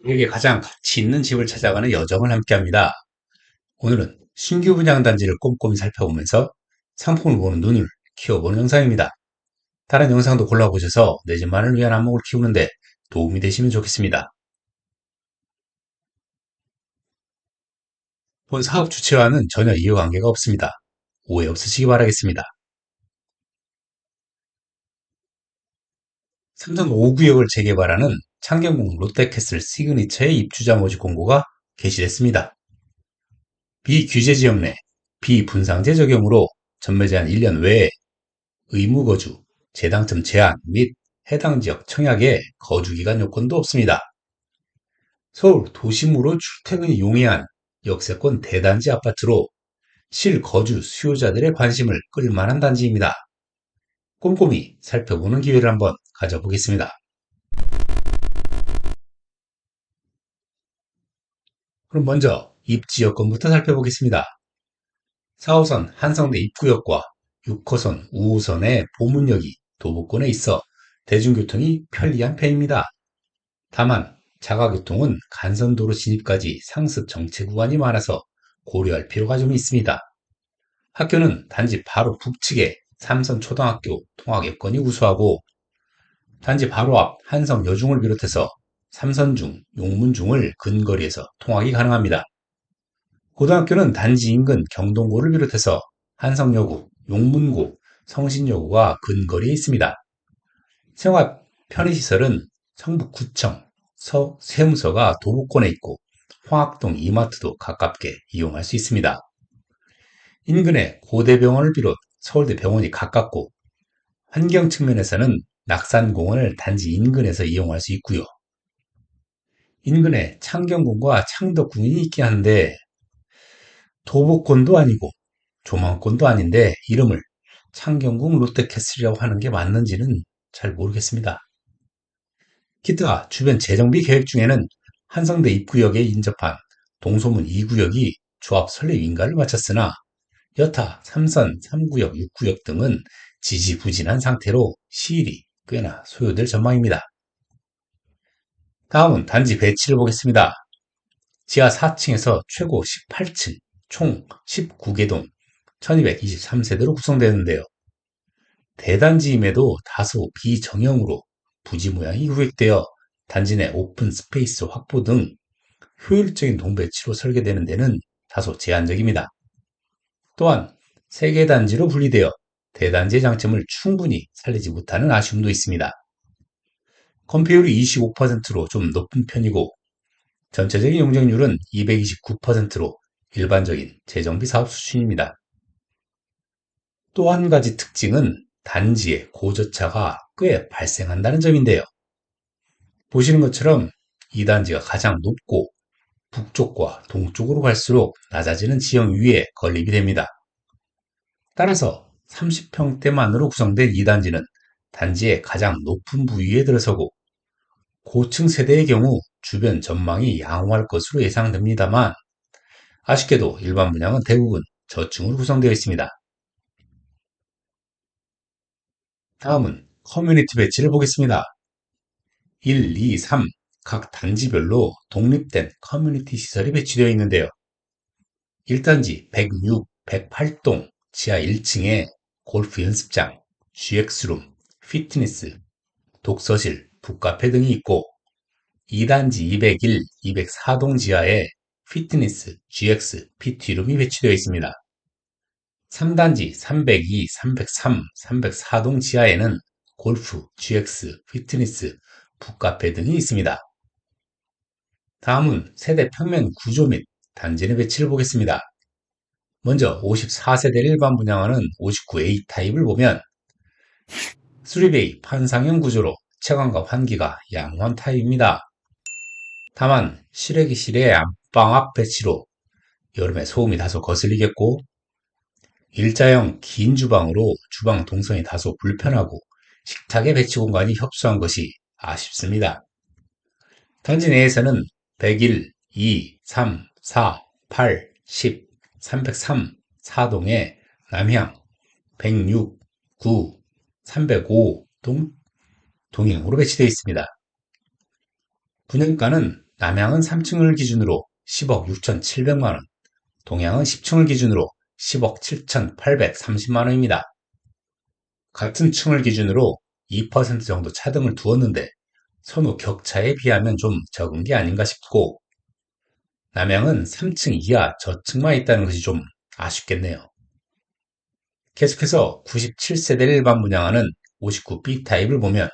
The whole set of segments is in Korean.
우리에게 가장 가치 있는 집을 찾아가는 여정을 함께합니다. 오늘은 신규 분양 단지를 꼼꼼히 살펴보면서 상품을 보는 눈을 키워보는 영상입니다. 다른 영상도 골라보셔서 내 집만을 위한 안목을 키우는데 도움이 되시면 좋겠습니다. 본 사업 주체와는 전혀 이해관계가 없습니다. 오해 없으시기 바라겠습니다. 삼성 5구역을 재개발하는 창경궁 롯데캐슬 시그니처의 입주자 모집 공고가 게시됐습니다. 비규제 지역 내 비분상제 적용으로 전매 제한 1년 외에 의무거주, 재당첨 제한 및 해당 지역 청약에 거주기간 요건도 없습니다. 서울 도심으로 출퇴근이 용이한 역세권 대단지 아파트로 실거주 수요자들의 관심을 끌만한 단지입니다. 꼼꼼히 살펴보는 기회를 한번 가져보겠습니다. 그럼 먼저 입지 여건부터 살펴보겠습니다. 4호선 한성대 입구역과 6호선 우호선의 보문역이 도보권에 있어 대중교통이 편리한 편입니다. 다만 자가교통은 간선도로 진입까지 상습 정체 구간이 많아서 고려할 필요가 좀 있습니다. 학교는 단지 바로 북측에 삼선초등학교 통학 여건이 우수하고 단지 바로 앞 한성 여중을 비롯해서 삼선중, 용문중을 근거리에서 통학이 가능합니다. 고등학교는 단지 인근 경동고를 비롯해서 한성여고, 용문고, 성신여고가 근거리에 있습니다. 생활 편의시설은 성북구청, 세무서가 도보권에 있고 황학동 이마트도 가깝게 이용할 수 있습니다. 인근에 고대병원을 비롯 서울대 병원이 가깝고 환경 측면에서는 낙산공원을 단지 인근에서 이용할 수 있고요. 인근에 창경궁과 창덕궁이 있긴 한데 도보권도 아니고 조망권도 아닌데 이름을 창경궁 롯데캐슬이라고 하는 게 맞는지는 잘 모르겠습니다. 기타 주변 재정비 계획 중에는 한성대 입구역에 인접한 동소문 2구역이 조합 설립 인가를 마쳤으나 여타 3선 3구역, 6구역 등은 지지부진한 상태로 시일이 꽤나 소요될 전망입니다. 다음은 단지 배치를 보겠습니다. 지하 4층에서 최고 18층, 총 19개 동 1223세대로 구성되는데요. 대단지임에도 다소 비정형으로 부지 모양이 구획되어 단지 내 오픈 스페이스 확보 등 효율적인 동배치로 설계되는 데는 다소 제한적입니다. 또한 세개 단지로 분리되어 대단지의 장점을 충분히 살리지 못하는 아쉬움도 있습니다. 건폐율이 25%로 좀 높은 편이고 전체적인 용적률은 229%로 일반적인 재정비 사업 수준입니다. 또 한 가지 특징은 단지에 고저차가 꽤 발생한다는 점인데요. 보시는 것처럼 이 단지가 가장 높고 북쪽과 동쪽으로 갈수록 낮아지는 지형 위에 건립이 됩니다. 따라서 30평대만으로 구성된 이 단지는 단지의 가장 높은 부위에 들어서고 고층 세대의 경우 주변 전망이 양호할 것으로 예상됩니다만 아쉽게도 일반 분양은 대부분 저층으로 구성되어 있습니다. 다음은 커뮤니티 배치를 보겠습니다. 1, 2, 3 각 단지별로 독립된 커뮤니티 시설이 배치되어 있는데요. 1단지 106, 108동 지하 1층에 골프 연습장, GX룸, 피트니스, 독서실, 북카페 등이 있고 2단지 201, 204동 지하에 피트니스, GX, PT룸이 배치되어 있습니다. 3단지 302, 303, 304동 지하에는 골프, GX, 피트니스, 북카페 등이 있습니다. 다음은 세대 평면 구조 및 단지 내 배치를 보겠습니다. 먼저 54세대를 일반 분양하는 59A 타입을 보면 수리베이 판상형 구조로 채광과 환기가 양호한 타입입니다. 다만 실외기실의 안방앞 배치로 여름에 소음이 다소 거슬리겠고 일자형 긴 주방으로 주방 동선이 다소 불편하고 식탁의 배치 공간이 협소한 것이 아쉽습니다. 단지 내에서는 101, 2, 3, 4, 8, 10, 303, 4동에 남향 106, 9, 305동 동행으로 배치되어 있습니다. 분양가는 남양은 3층을 기준으로 10억 6,700만 원, 동양은 10층을 기준으로 10억 7,830만 원입니다. 같은 층을 기준으로 2% 정도 차등을 두었는데 선호 격차에 비하면 좀 적은 게 아닌가 싶고, 남양은 3층 이하 저층만 있다는 것이 좀 아쉽겠네요. 계속해서 97세대를 일반 분양하는 59B 타입을 보면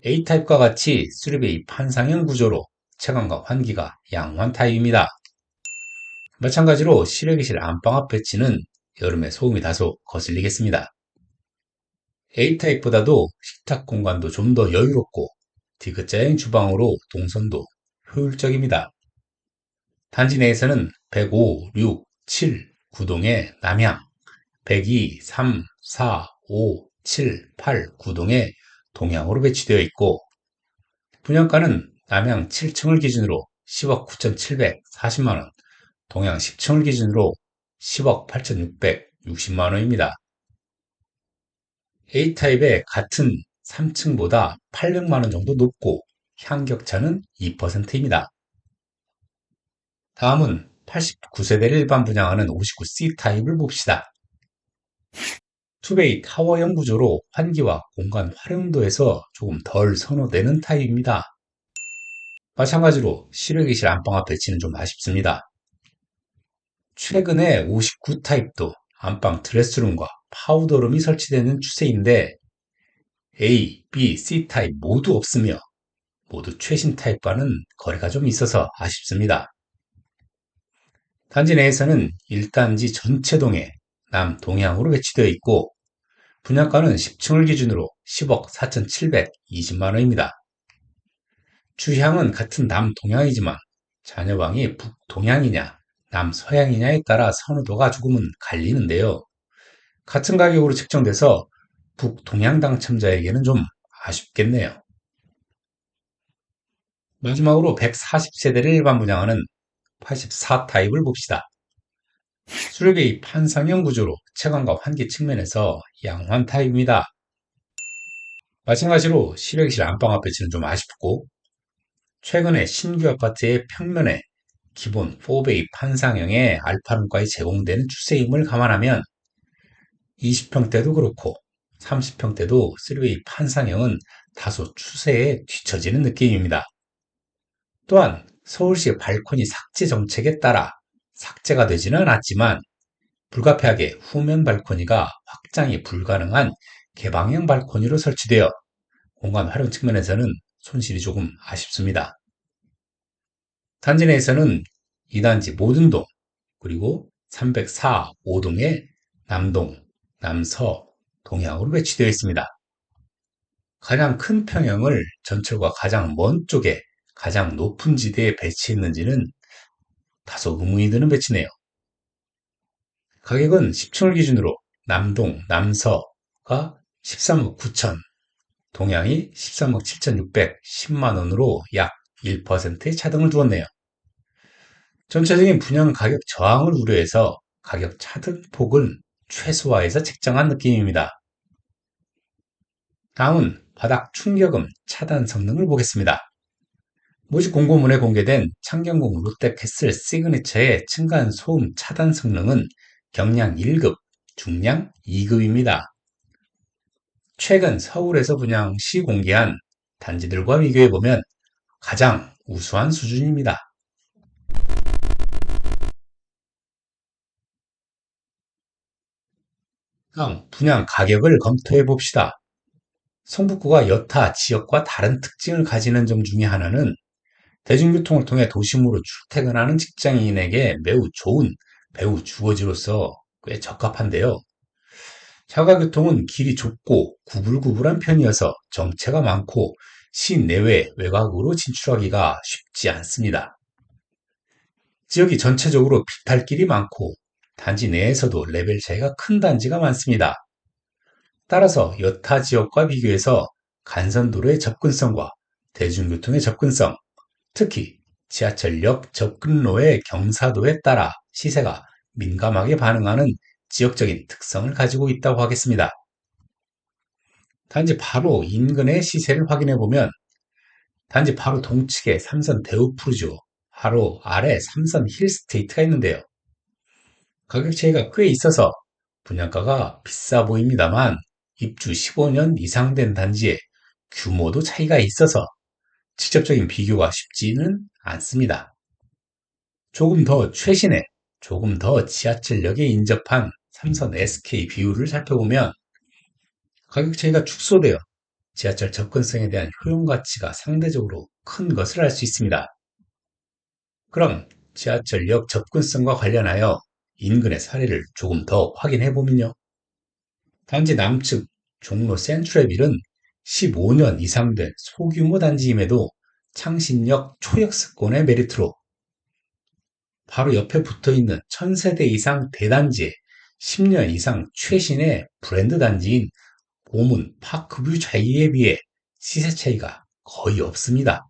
A 타입과 같이 3베이 판상형 구조로 채광과 환기가 양호한 타입입니다. 마찬가지로 실외기실 안방앞 배치는 여름에 소음이 다소 거슬리겠습니다. A 타입보다도 식탁 공간도 좀 더 여유롭고 디귿자형 주방으로 동선도 효율적입니다. 단지 내에서는 105, 6, 7, 9동의 남향, 102, 3, 4, 5, 7, 8, 9동의 동향으로 배치되어 있고, 분양가는 남향 7층을 기준으로 10억 9,740만 원, 동향 10층을 기준으로 10억 8,660만 원입니다. A타입의 같은 3층보다 800만 원 정도 높고 향격차는 2%입니다. 다음은 89세대를 일반 분양하는 59C 타입을 봅시다. 투베이 타워형 구조로 환기와 공간 활용도에서 조금 덜 선호되는 타입입니다. 마찬가지로 실외기실 안방앞 배치는 좀 아쉽습니다. 최근에 59 타입도 안방 드레스룸과 파우더룸이 설치되는 추세인데 A, B, C 타입 모두 없으며 모두 최신 타입과는 거리가 좀 있어서 아쉽습니다. 단지 내에서는 1단지 전체 동에 남동향으로 배치되어 있고, 분양가는 10층을 기준으로 10억 4,720만 원입니다. 주향은 같은 남동향이지만 자녀방이 북동향이냐 남서향이냐에 따라 선호도가 조금은 갈리는데요. 같은 가격으로 측정돼서 북동향 당첨자에게는 좀 아쉽겠네요. 마지막으로 140세대를 일반 분양하는 84 타입을 봅시다. 수력의 판상형 구조로 채광과 환기 측면에서 양호한 타입입니다. 마찬가지로 실외기실 안방앞 배치는 좀 아쉽고, 최근에 신규 아파트의 평면에 기본 4베이 판상형의 알파룸까지 제공되는 추세임을 감안하면 20평대도 그렇고 30평대도 3베이 판상형은 다소 추세에 뒤처지는 느낌입니다. 또한 서울시의 발코니 삭제 정책에 따라 삭제가 되지는 않았지만 불가피하게 후면 발코니가 확장이 불가능한 개방형 발코니로 설치되어 공간 활용 측면에서는 손실이 조금 아쉽습니다. 단지 내에서는 2단지 모든 동, 그리고 304, 5동의 남동, 남서, 동향으로 배치되어 있습니다. 가장 큰 평형을 전철과 가장 먼 쪽에 가장 높은 지대에 배치했는지는 다소 의문이 드는 배치네요. 가격은 10층을 기준으로 남동, 남서가 13억 9천, 동향이 13억 7,610만 원으로 약 1%의 차등을 두었네요. 전체적인 분양 가격 저항을 우려해서 가격 차등폭은 최소화해서 책정한 느낌입니다. 다음은 바닥 충격음 차단 성능을 보겠습니다. 모집 공고문에 공개된 창경궁 롯데캐슬 시그니처의 층간 소음 차단 성능은 경량 1급, 중량 2급입니다. 최근 서울에서 분양 시 공개한 단지들과 비교해보면 가장 우수한 수준입니다. 다음 분양 가격을 검토해 봅시다. 성북구가 여타 지역과 다른 특징을 가지는 점 중에 하나는 대중교통을 통해 도심으로 출퇴근하는 직장인에게 매우 좋은 배후 주거지로서 꽤 적합한데요. 자가교통은 길이 좁고 구불구불한 편이어서 정체가 많고 시내외 외곽으로 진출하기가 쉽지 않습니다. 지역이 전체적으로 비탈길이 많고 단지 내에서도 레벨 차이가 큰 단지가 많습니다. 따라서 여타 지역과 비교해서 간선도로의 접근성과 대중교통의 접근성, 특히 지하철역 접근로의 경사도에 따라 시세가 민감하게 반응하는 지역적인 특성을 가지고 있다고 하겠습니다. 단지 바로 인근의 시세를 확인해 보면 단지 바로 동측에 삼선 대우프루지오, 바로 아래 삼선 힐스테이트가 있는데요. 가격 차이가 꽤 있어서 분양가가 비싸 보입니다만 입주 15년 이상 된 단지에 규모도 차이가 있어서 직접적인 비교가 쉽지는 않습니다. 조금 더 최신의, 조금 더 지하철역에 인접한 삼선 SK 비율을 살펴보면 가격 차이가 축소되어 지하철 접근성에 대한 효용 가치가 상대적으로 큰 것을 알 수 있습니다. 그럼 지하철역 접근성과 관련하여 인근의 사례를 조금 더 확인해 보면요. 단지 남측 종로 센트럴빌은 15년 이상 된 소규모 단지임에도 창신역 초역세권의 메리트로 바로 옆에 붙어 있는 1000세대 이상 대단지에 10년 이상 최신의 브랜드 단지인 보문 파크뷰 자이에 비해 시세 차이가 거의 없습니다.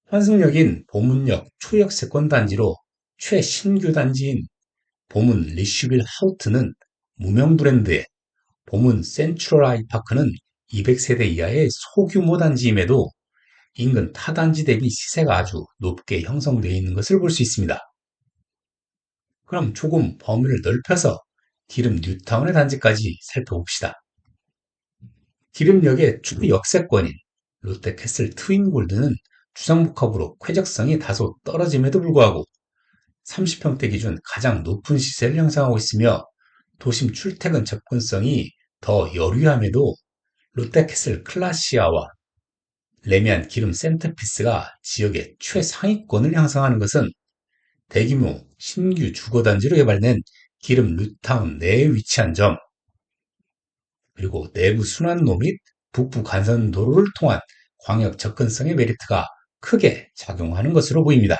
환승역인 보문역 초역세권 단지로 최신규 단지인 보문 리슈빌 하우트는 무명 브랜드의 보문 센트럴 아이파크는 200세대 이하의 소규모 단지임에도 인근 타 단지 대비 시세가 아주 높게 형성되어 있는 것을 볼 수 있습니다. 그럼 조금 범위를 넓혀서 기름 뉴타운의 단지까지 살펴봅시다. 기름역의 초역세권인 롯데캐슬 트윈골드는 주상복합으로 쾌적성이 다소 떨어짐에도 불구하고 30평대 기준 가장 높은 시세를 형성하고 있으며 도심 출퇴근 접근성이 더 여류함에도 롯데캐슬 클라시아와 레미안 기름 센터피스가 지역의 최상위권을 형성하는 것은 대규모 신규 주거단지로 개발된 기름 뉴타운 내에 위치한 점, 그리고 내부 순환로 및 북부 간선도로를 통한 광역 접근성의 메리트가 크게 작용하는 것으로 보입니다.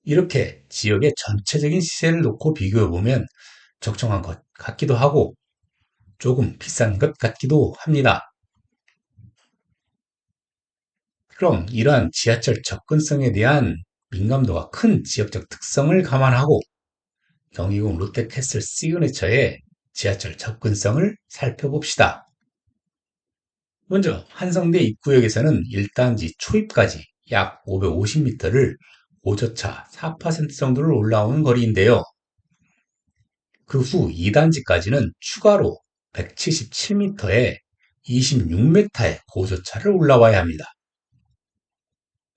이렇게 지역의 전체적인 시세를 놓고 비교해보면 적정한 것 같기도 하고 조금 비싼 것 같기도 합니다. 그럼 이러한 지하철 접근성에 대한 민감도가 큰 지역적 특성을 감안하고 경기국 롯데캐슬 시그니처의 지하철 접근성을 살펴봅시다. 먼저 한성대 입구역에서는 1단지 초입까지 약 550m를 5조차 4% 정도를 올라오는 거리인데요. 그 후 2단지까지는 추가로 177m에 26m의 고조차를 올라와야 합니다.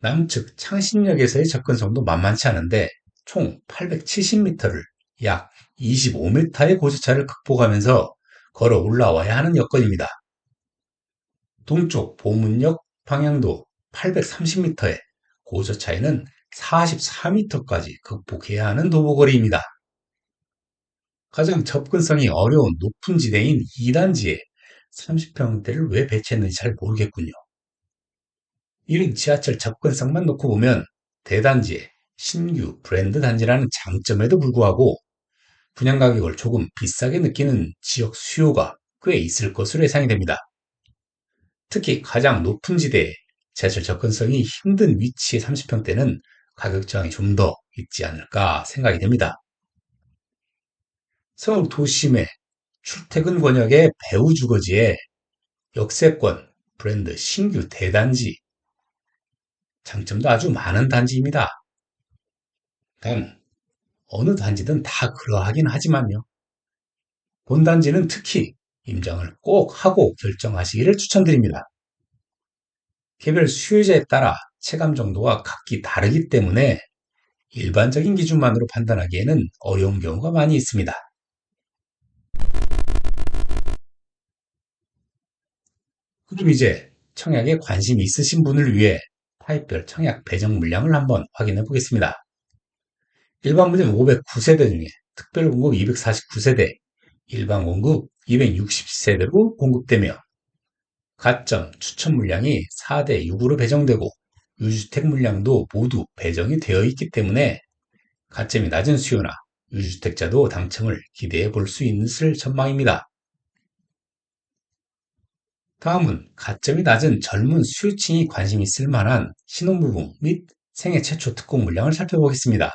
남측 창신역에서의 접근성도 만만치 않은데 총 870m를 약 25m의 고주차를 극복하면서 걸어 올라와야 하는 여건입니다. 동쪽 보문역 방향도 830m의 고저차에는 44m까지 극복해야 하는 도보거리입니다. 가장 접근성이 어려운 높은 지대인 2단지에 30평대를 왜 배치했는지 잘 모르겠군요. 이런 지하철 접근성만 놓고 보면 대단지의 신규 브랜드 단지라는 장점에도 불구하고 분양 가격을 조금 비싸게 느끼는 지역 수요가 꽤 있을 것으로 예상이 됩니다. 특히 가장 높은 지대에 지하철 접근성이 힘든 위치의 30평대는 가격 저항이 좀 더 있지 않을까 생각이 됩니다. 서울 도심의 출퇴근 권역의 배후 주거지에 역세권 브랜드 신규 대단지 장점도 아주 많은 단지입니다. 단 어느 단지든 다 그러하긴 하지만요. 본 단지는 특히 임장을 꼭 하고 결정하시기를 추천드립니다. 개별 수요자에 따라 체감 정도가 각기 다르기 때문에 일반적인 기준만으로 판단하기에는 어려운 경우가 많이 있습니다. 그럼 이제 청약에 관심이 있으신 분을 위해 타입별 청약 배정 물량을 한번 확인해 보겠습니다. 일반 분양 509세대 중에 특별 공급 249세대, 일반 공급 260세대로 공급되며 가점 추천 물량이 4대 6으로 배정되고 유주택 물량도 모두 배정이 되어 있기 때문에 가점이 낮은 수요나 유주택자도 당첨을 기대해 볼 수 있을 전망입니다. 다음은 가점이 낮은 젊은 수요층이 관심 있을 만한 신혼부부 및 생애 최초 특공 물량을 살펴보겠습니다.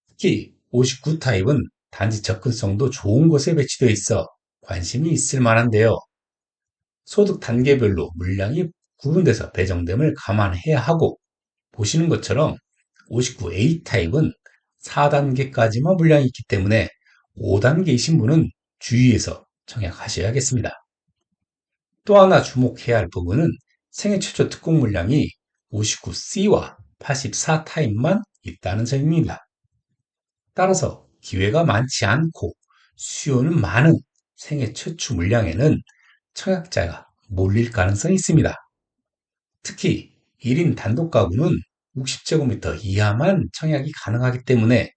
특히 59 타입은 단지 접근성도 좋은 곳에 배치되어 있어 관심이 있을 만한데요. 소득 단계별로 물량이 구분돼서 배정됨을 감안해야 하고, 보시는 것처럼 59A 타입은 4단계까지만 물량이 있기 때문에 5단계이신 분은 주의해서 청약하셔야겠습니다. 또 하나 주목해야 할 부분은 생애 최초 특공 물량이 59C와 84 타입만 있다는 점입니다. 따라서 기회가 많지 않고 수요는 많은 생애 최초 물량에는 청약자가 몰릴 가능성이 있습니다. 특히 1인 단독 가구는 60제곱미터 이하만 청약이 가능하기 때문에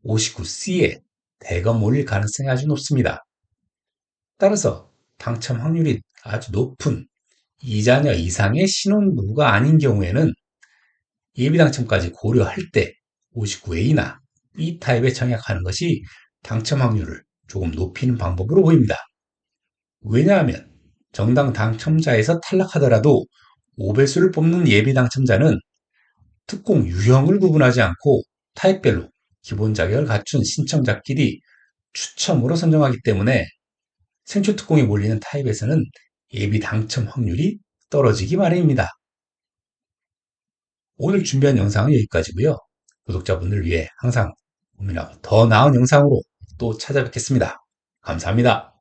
59C에 대거 몰릴 가능성이 아주 높습니다. 따라서 당첨 확률이 아주 높은 2자녀 이상의 신혼부부가 아닌 경우에는 예비 당첨까지 고려할 때 59A나 E타입에 청약하는 것이 당첨 확률을 조금 높이는 방법으로 보입니다. 왜냐하면 정당 당첨자에서 탈락하더라도 5배수를 뽑는 예비 당첨자는 특공 유형을 구분하지 않고 타입별로 기본 자격을 갖춘 신청자끼리 추첨으로 선정하기 때문에 생초특공에 몰리는 타입에서는 예비 당첨 확률이 떨어지기 마련입니다. 오늘 준비한 영상은 여기까지고요. 구독자분들 위해 항상 고민하고 더 나은 영상으로 또 찾아뵙겠습니다. 감사합니다.